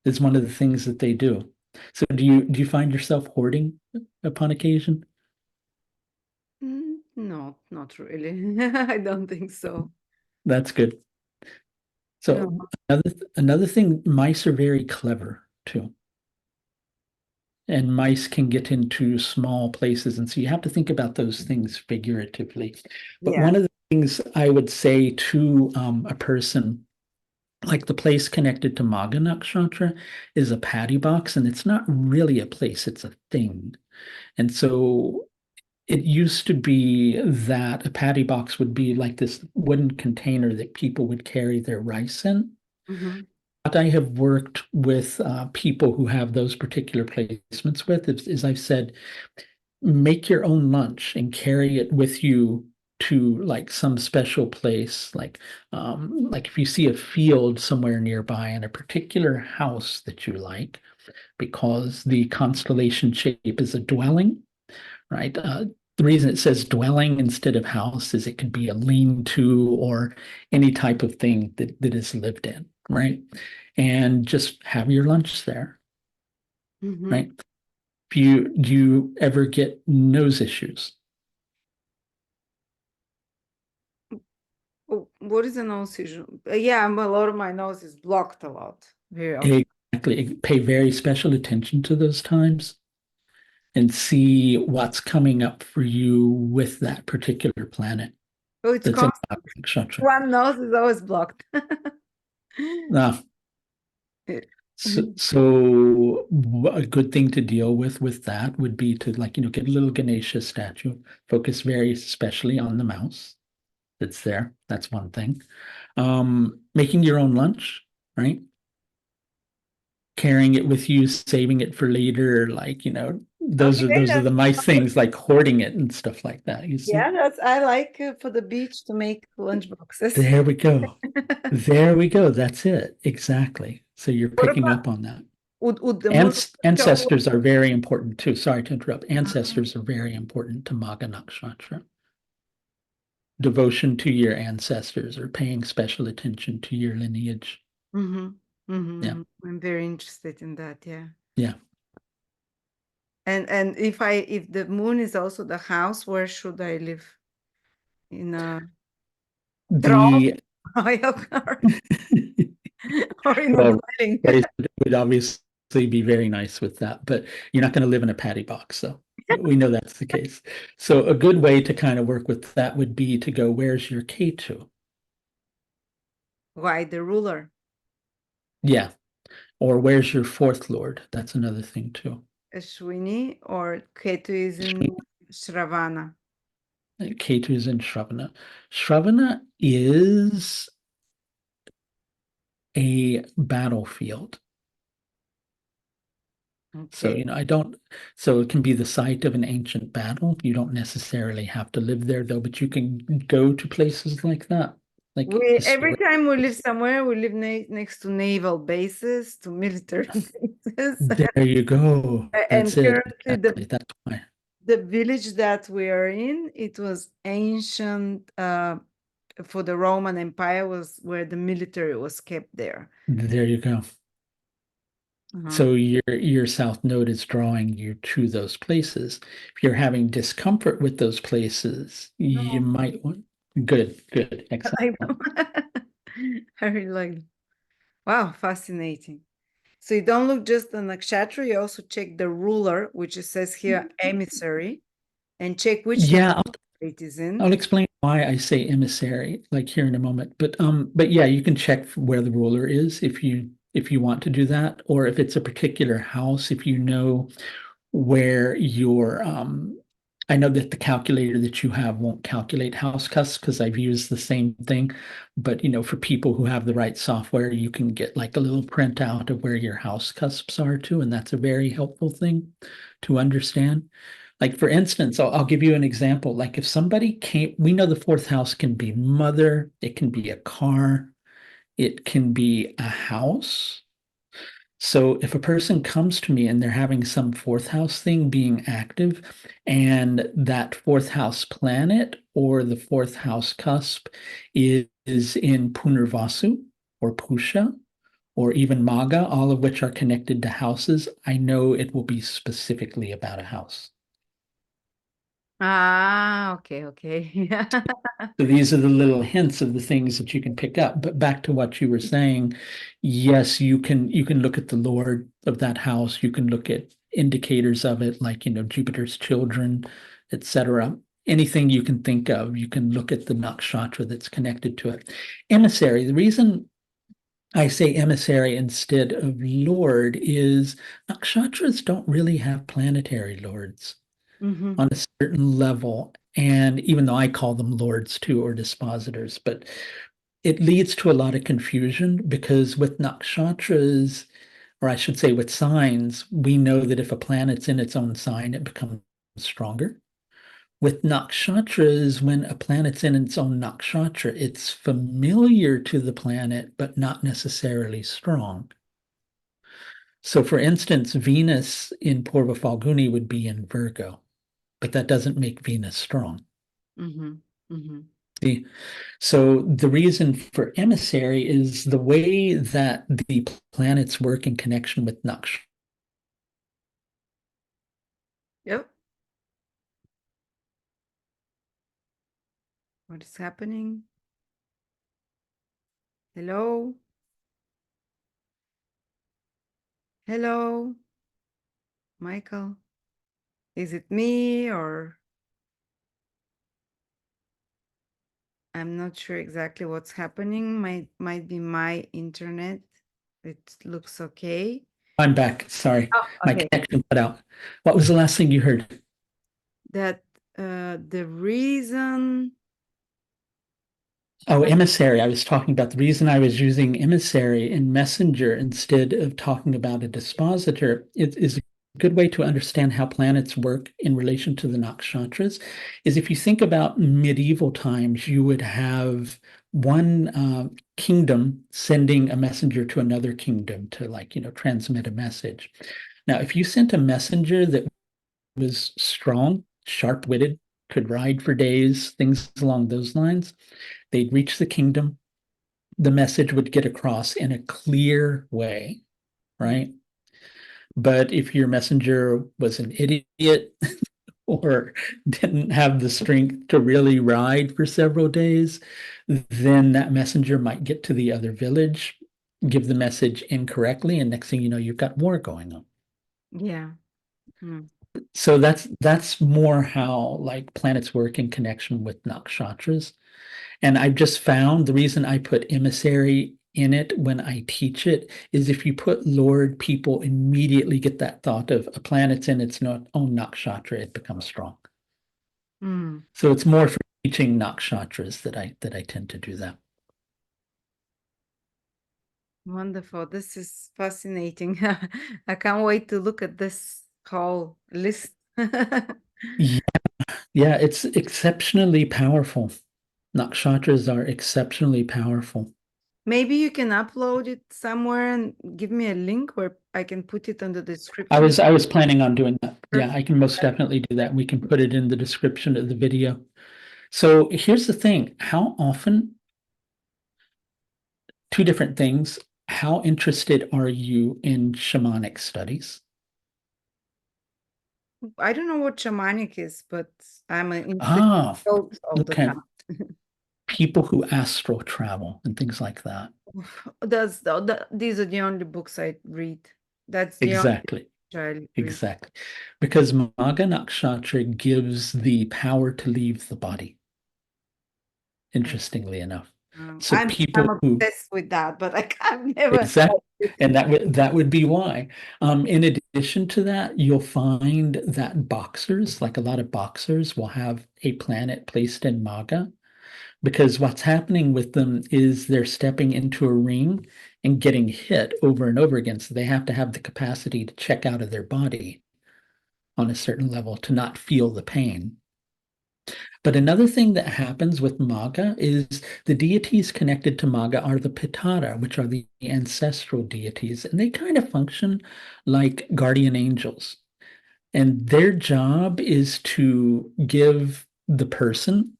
is one of the things that they do. So do you find yourself hoarding upon occasion? No, not really. I don't think so. That's good. No. So another thing, mice are very clever too. And mice can get into small places. And so you have to think about those things figuratively. But Yeah. one of the things I would say to a person like the place connected to Magha Nakshatra is a paddy box, and it's not really a place, it's a thing. And so it used to be that a paddy box would be like this wooden container that people would carry their rice in. Mm-hmm. What I have worked with people who have those particular placements with is I've said, make your own lunch and carry it with you to like some special place, like if you see a field somewhere nearby and a particular house that you like, because the constellation shape is a dwelling, right? The reason it says dwelling instead of house is it could be a lean-to or any type of thing that is lived in, right? And just have your lunch there, Mm-hmm. right? Do you ever get nose issues? Oh, what is a nose issue? Yeah, a lot of my nose is blocked a lot, very often. Exactly. Pay very special attention to those times and see what's coming up for you with that particular planet So it's that's in that constant. nakshatra. One nose is always blocked. Now, so a good thing to deal with that would be to get a little Ganesha statue, focus very especially on the mouse that's there. That's one thing. Making your own lunch, right? Carrying it with you, saving it for later, those Okay, are those are that's the nice things, like hoarding it and stuff like that. You see? yeah, that's I like for the beach to make lunch boxes. There we go. There we go. That's it. Exactly. So you're What picking about up on that. would the moon And show? ancestors are very important too. Sorry to interrupt. Ancestors are very important to Magha Nakshatra. Devotion to your ancestors or paying special attention to your lineage. Mm-hmm. Yeah. Mm-hmm. I'm very interested in that, yeah. Yeah. And if the moon is also the house, where should I live? In a throne, The royal car, or in a well, dwelling? right, it would obviously be very nice with that, but you're not going to live in a paddy box, so we know that's the case. So a good way to kind of work with that would be to go, where's your Ketu? Why the ruler? Yeah. Or where's your fourth lord? That's another thing too. Ashwini or Ketu is in Shravana. Ketu is in Shravana. Shravana is a battlefield. So, Okay. so it can be the site of an ancient battle. You don't necessarily have to live there though, but you can go to places like that, like We every historic. time we live somewhere, we live next to naval bases, to military bases. There you go. And That's it. currently Exactly. That's why. the village that we are in, it was ancient for the Roman Empire, was where the military was kept there. There you go. Uh-huh. So your south node is drawing you to those places. If you're having discomfort with those places, you No, might want good, I excellent. like them. I really like them. Wow, fascinating. So you don't look just the nakshatra, you also check the ruler, which it says here emissary, and check which Yeah, nakshatra it is in. I'll explain why I say emissary like here in a moment. But yeah, you can check where the ruler is if you want to do that, or if it's a particular house, if you know where your I know that the calculator that you have won't calculate house cusps because I've used the same thing. But for people who have the right software, you can get like a little printout of where your house cusps are too, and that's a very helpful thing to understand. Like for instance, I'll give you an example. Like if somebody came, we know the fourth house can be mother, it can be a car, it can be a house. So if a person comes to me and they're having some fourth house thing being active, and that fourth house planet or the fourth house cusp is in Punarvasu or Pusha or even Magha, all of which are connected to houses, I know it will be specifically about a house. Ah, okay, okay. Yeah. So these are the little hints of the things that you can pick up. But back to what you were saying, yes, you can look at the Lord of that house. You can look at indicators of it, like Jupiter's children, etc. Anything you can think of, you can look at the nakshatra that's connected to it. Emissary. The reason I say emissary instead of lord is nakshatras don't really have planetary lords Mm-hmm. on a certain level. And even though I call them lords too, or dispositors, but it leads to a lot of confusion because with nakshatras, or I should say with signs, we know that if a planet's in its own sign, it becomes stronger. With nakshatras, when a planet's in its own nakshatra, it's familiar to the planet, but not necessarily strong. So, for instance, Venus in Purva Falguni would be in Virgo, but that doesn't make Venus strong. Mm-hmm. Mm-hmm. See? So, the reason for emissary is the way that the planets work in connection with nakshatra. Yep. What is happening? Hello? Hello? Michael? Is it me or I'm not sure exactly what's happening. Might be my internet. It looks okay. I'm back. Sorry, Oh, my okay. connection cut out. What was the last thing you heard? That the reason. Oh, emissary. I was talking about the reason I was using emissary in messenger instead of talking about a dispositor. It is a good way to understand how planets work in relation to the nakshatras. Is if you think about medieval times, you would have one kingdom sending a messenger to another kingdom to, like, transmit a message. Now, if you sent a messenger that was strong, sharp-witted, could ride for days, things along those lines, they'd reach the kingdom, the message would get across in a clear way, right? But if your messenger was an idiot or didn't have the strength to really ride for several days, then that messenger might get to the other village, give the message incorrectly, and next thing you know, you've got war going on. Yeah. Mm. So that's more how, like, planets work in connection with nakshatras. And I've just found the reason I put emissary in it when I teach it is if you put Lord, people immediately get that thought of a planet's in its own nakshatra, it becomes strong. Mm. So it's more for teaching nakshatras that I tend to do that. Wonderful. This is fascinating. I can't wait to look at this whole list. Yeah, yeah, it's exceptionally powerful. Nakshatras are exceptionally powerful. Maybe you can upload it somewhere and give me a link where I can put it on the I description. was I was planning on doing that. Yeah, Perfect. I can most definitely do that. We can put it in the description of the video. So here's the thing. How often, two different things. How interested are you in shamanic studies? I don't know what shamanic is, but I'm into Ah, both all the okay. time. People who astral travel and things like that. These are the only books I read. That's the only Exactly. book I read. Exactly. Because Magha Nakshatra gives the power to leave the body, interestingly enough. So I'm people who obsessed with that, but I've never. exactly, and that would be why. In addition to that, you'll find that boxers, like a lot of boxers, will have a planet placed in Magha because what's happening with them is they're stepping into a ring and getting hit over and over again. So they have to have the capacity to check out of their body on a certain level to not feel the pain. But another thing that happens with Magha is the deities connected to Magha are the Pitara, which are the ancestral deities, and they kind of function like guardian angels. And their job is to give the person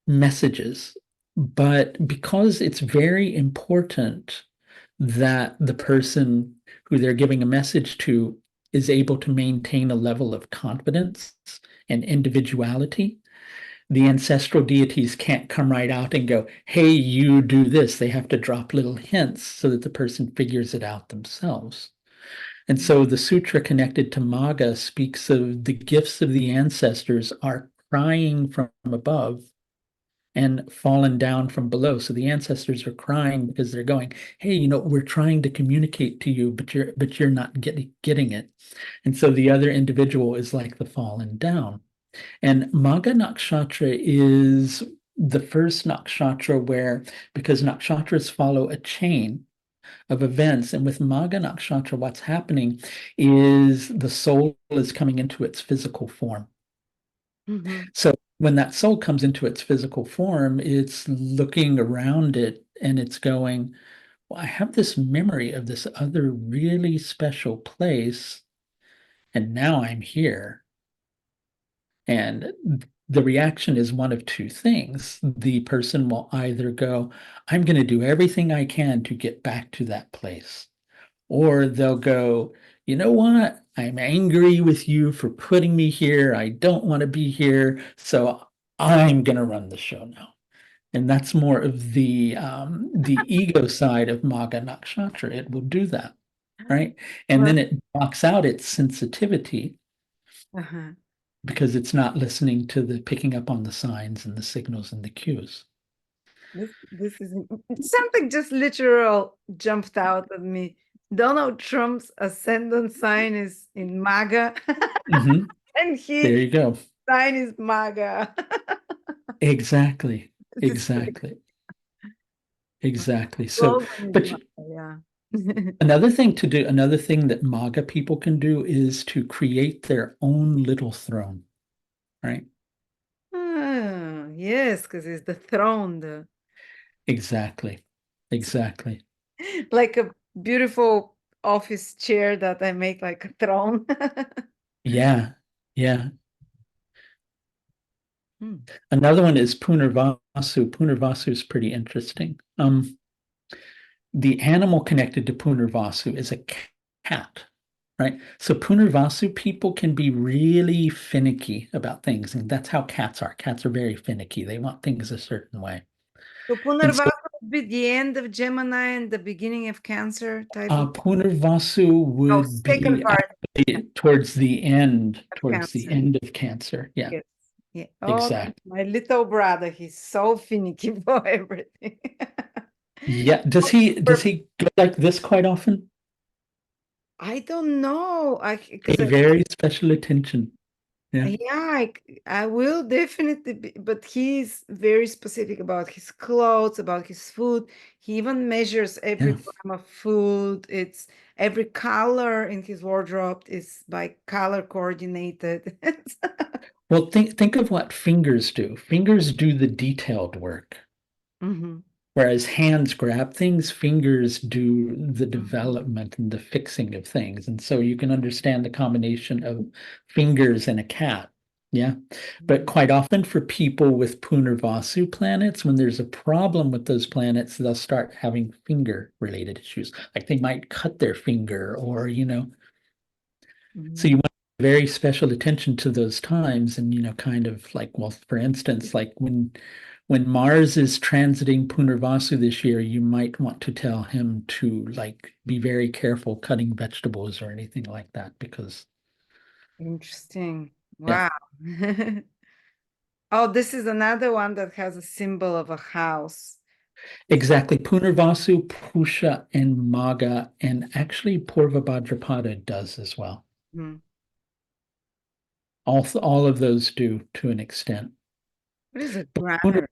messages. But because it's very important that the person who they're giving a message to is able to maintain a level of confidence and individuality, the ancestral deities can't come right out and go, hey, you do this. They have to drop little hints so that the person figures it out themselves. And so the sutra connected to Magha speaks of the gifts of the ancestors are crying from above and fallen down from below. So the ancestors are crying because they're going, hey, we're trying to communicate to you, but you're not getting it. And so the other individual is like the fallen down. And Magha Nakshatra is the first nakshatra where, because nakshatras follow a chain of events, and with Magha Nakshatra, what's happening is the soul is coming into its physical form. Mhm. So when that soul comes into its physical form, it's looking around it and it's going, well, I have this memory of this other really special place, and now I'm here. And the reaction is one of two things. The person will either go, I'm going to do everything I can to get back to that place. Or they'll go, you know what? I'm angry with you for putting me here. I don't want to be here. So I'm going to run the show now. And that's more of the ego side of Magha Nakshatra. It will do that, right? And Well, then it blocks out its sensitivity uh-huh. because it's not listening to the picking up on the signs and the signals and the cues. This is something just literal jumped out at me. Donald Trump's ascendant sign is in MAGA, Mhm. and There his you go. sign is MAGA. Exactly. This is pretty Exactly. Exactly. So, slogan is but MAGA, yeah. another thing that MAGA people can do is to create their own little throne, right? Ah, yes, because it's the throne, Exactly. Exactly. like a beautiful office chair that I make like a throne. Yeah. Yeah. Hmm. Another one is Punarvasu. Punarvasu is pretty interesting. The animal connected to Punarvasu is a cat, right? So Punarvasu people can be really finicky about things, and that's how cats are. Cats are very finicky. They want things a certain way. So And so Punarvasa would be the end of Gemini and the beginning of Cancer type of. Punarvasu Oh, would second be part actually of towards the Cancer. end of Cancer. Yeah, Yes. Yeah. Oh, exactly. my little brother, he's so finicky for everything. Yeah. Does he go like this quite often? I don't know. I because Pay very special attention. Yeah. yeah, I will definitely be, but he's very specific about his clothes, about his food. He even measures every Yeah. gram of food. It's every color in his wardrobe is by color coordinated. Well, think of what fingers do. Fingers do the detailed work, Mhm. whereas hands grab things, fingers do the Mhm. development and the fixing of things. And so you can understand the combination of fingers and a cat. Yeah. But Mhm. quite often for people with Punarvasu planets, when there's a problem with those planets, they'll start having finger related issues. Like they might cut their finger or, so you Mhm. want very special attention to those times and kind of like, well, for instance, like when Mars is transiting Punarvasu this year, you might want to tell him to like be very careful cutting vegetables or anything like that because Interesting. yeah, Wow. Oh, this is another one that has a symbol of a house. It's exactly. Punarvasu, Pusha, and Magha, and actually Purva Bhadrapada does as well. Mhm. All of those do to an extent. What is a But grammar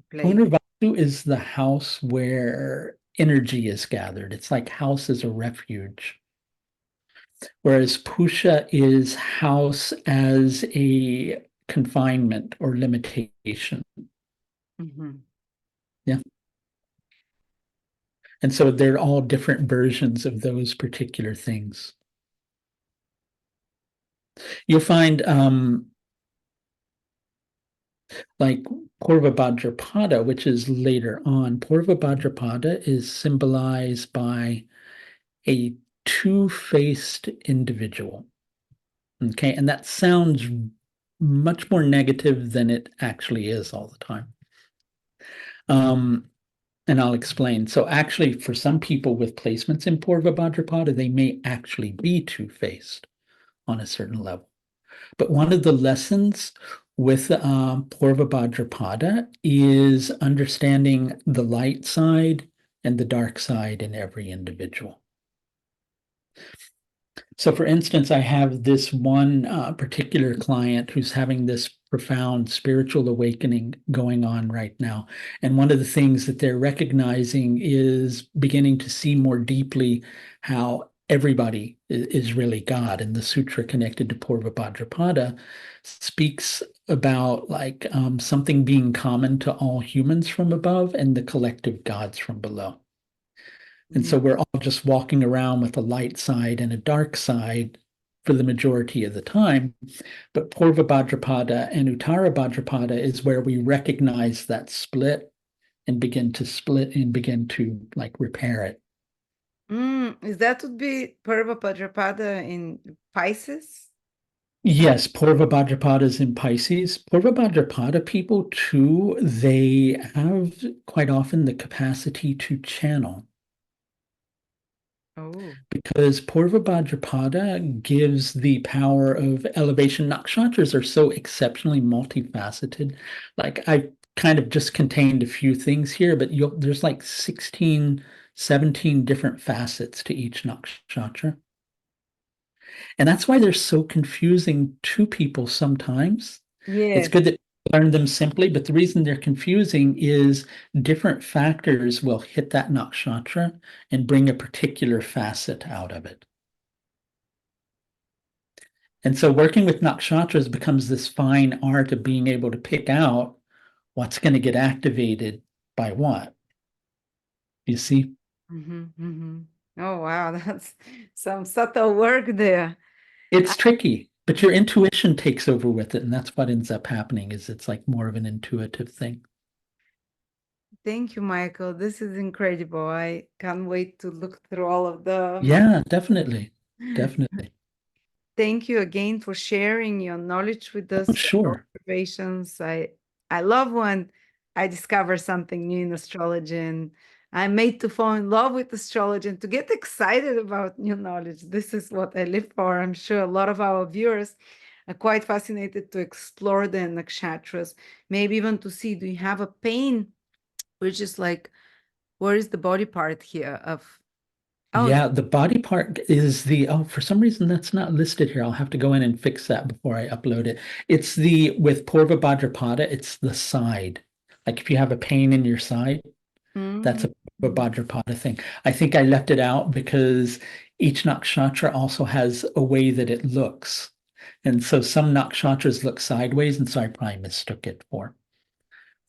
place? Punarvasu is the house where energy is gathered. It's like house is a refuge, whereas Pusha is house as a confinement or limitation. Mhm. Yeah. And so they're all different versions of those particular things. You'll find like Purva Bhadrapada, which is later on. Purva Bhadrapada is symbolized by a two-faced individual. Okay, and that sounds much more negative than it actually is all the time. Um, and I'll explain. So actually, for some people with placements in Purva Bhadrapada, they may actually be two-faced on a certain level. But one of the lessons with Purva Bhadrapada is understanding the light side and the dark side in every individual. So, for instance, I have this one particular client who's having this profound spiritual awakening going on right now. And one of the things that they're recognizing is beginning to see more deeply how everybody is really God. And the sutra connected to Purva Bhadrapada speaks about like something being common to all humans from above and the collective gods from below. And Mm. so we're all just walking around with a light side and a dark side for the majority of the time. But Purva Bhadrapada and Uttara Bhadrapada is where we recognize that split and begin to split and begin to like repair it. Is that would be Purva Bhadrapada in Pisces? Yes, Purva Bhadrapada is in Pisces. Purva Bhadrapada people too, they have quite often the capacity to channel. Oh. Because Purva Bhadrapada gives the power of elevation. Nakshatras are so exceptionally multifaceted. Like I kind of just contained a few things here, but there's like 16, 17 different facets to each nakshatra. And that's why they're so confusing to people sometimes. It's Yes. good that you learn them simply, but the reason they're confusing is different factors will hit that nakshatra and bring a particular facet out of it. And so working with nakshatras becomes this fine art of being able to pick out what's going to get activated by what. You see? Oh, wow, that's some subtle work there. It's tricky, but your intuition takes over with it. And that's what ends up happening is it's like more of an intuitive thing. Thank you, Michael. This is incredible. I can't wait to look through all of them. Yeah, definitely. Definitely. Thank you again for sharing your knowledge with Oh, us, your sure. observations. I love when I discover something new in astrology, and I'm made to fall in love with astrology and to get excited about new knowledge. This is what I live for. I'm sure a lot of our viewers are quite fascinated to explore the nakshatras, maybe even to see, do you have a pain, which is like, where is the body part here of, oh, Yeah, the body part is for some reason that's not listed here. I'll have to go in and fix that before I upload it. It's with Purva Bhadrapada, it's the side. Like if you have a pain in your side, that's mhm, a Bhadrapada thing. I think I left it out because each nakshatra also has a way that it looks. And so some nakshatras look sideways, and so I probably mistook it for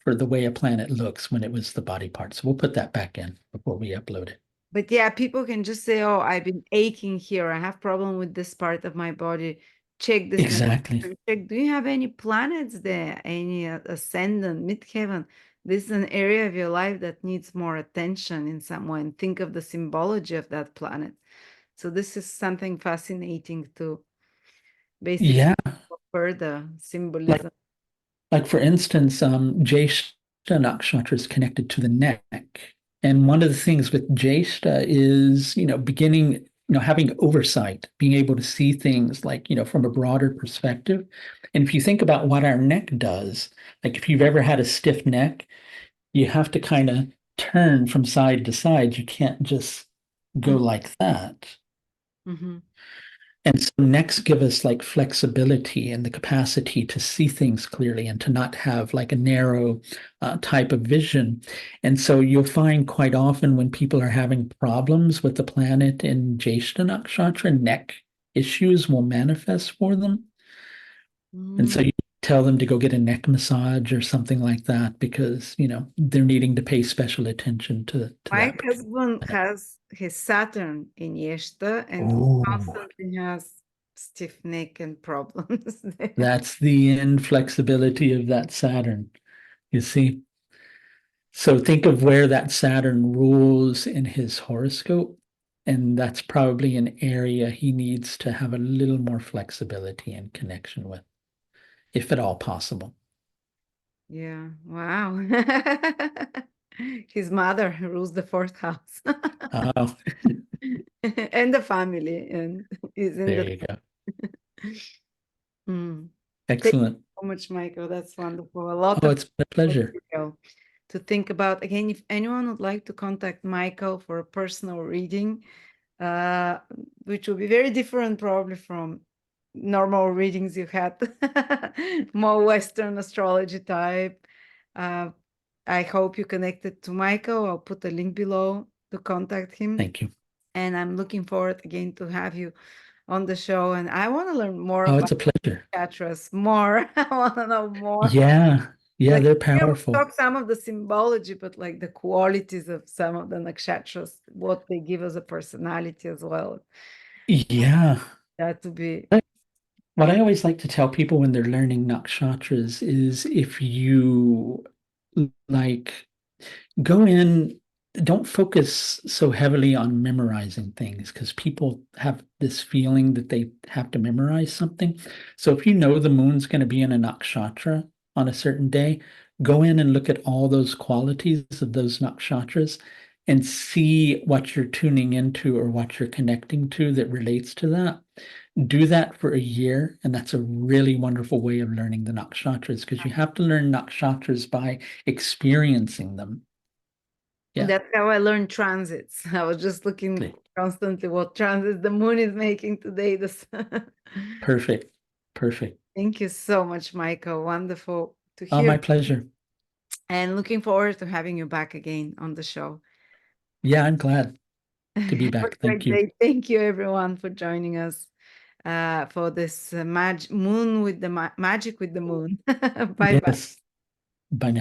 the way a planet looks when it was the body part. So we'll put that back in before we upload it. But yeah, people can just say, "Oh, I've been aching here. I have problem with this part of my body. Check this Exactly. naksatra. Check. Do you have any planets there? Any ascendant, midheaven? This is an area of your life that needs more attention in some way. And think of the symbology of that planet. So this is something fascinating to basically Yeah. further Like symbolism. Like for instance, Jyeshta Nakshatra is connected to the neck. And one of the things with Jyeshta is, having oversight, being able to see things like, from a broader perspective. And if you think about what our neck does, like if you've ever had a stiff neck, you have to kind of turn from side to side. You can't just go like that. Mm-hmm. And so necks give us like flexibility and the capacity to see things clearly and to not have like a narrow type of vision. And so you'll find quite often when people are having problems with the planet in Jyeshta Nakshatra, neck issues will manifest for them. And Mm. so you tell them to go get a neck massage or something like that because, they're needing to pay special attention to My that particular. husband has his Saturn in Yeshta and he Oh, constantly has stiff neck and problems there. that's the inflexibility of that Saturn. You see? So think of where that Saturn rules in his horoscope, and that's probably an area he needs to have a little more flexibility and connection with, if at all possible. Yeah, wow. His mother rules the fourth house Oh, and the family and is in there the you go. Mm. Thank you Excellent. so so much, Michael. That's wonderful. A lot Oh, of it's my pleasure. material to think about. Again, if anyone would like to contact Michael for a personal reading, uh, which will be very different probably from normal readings you had, more Western astrology type. Uh, I hope you connected to Michael. I'll put a link below to contact him. Thank you. And I'm looking forward again to have you on the show. And I want to learn more Oh, about it's a pleasure. nakshatras more. I want to know more. Yeah. Yeah, Like they're here we powerful. talk some of the symbology, but like the qualities of some of the nakshatras, what they give us a personality as well. Yeah. That would be What I always like to tell people when they're learning nakshatras is if you like go in, don't focus so heavily on memorizing things because people have this feeling that they have to memorize something. So if you know the moon's going to be in a nakshatra on a certain day, go in and look at all those qualities of those nakshatras and see what you're tuning into or what you're connecting to that relates to that. Do that for a year, and that's a really wonderful way of learning the nakshatras because you have to learn nakshatras by experiencing them. Yeah, that's how I learned transits. I was just looking constantly what transits the moon is making today. perfect. Perfect. Thank you so much, Michael. Wonderful to Oh, hear. my pleasure. And looking forward to having you back again on the show. Yeah, I'm glad to be Have a back. Thank great you. day. Thank you, everyone, for joining us for this moon with the magic with the moon. Bye bye. Yes. Bye now.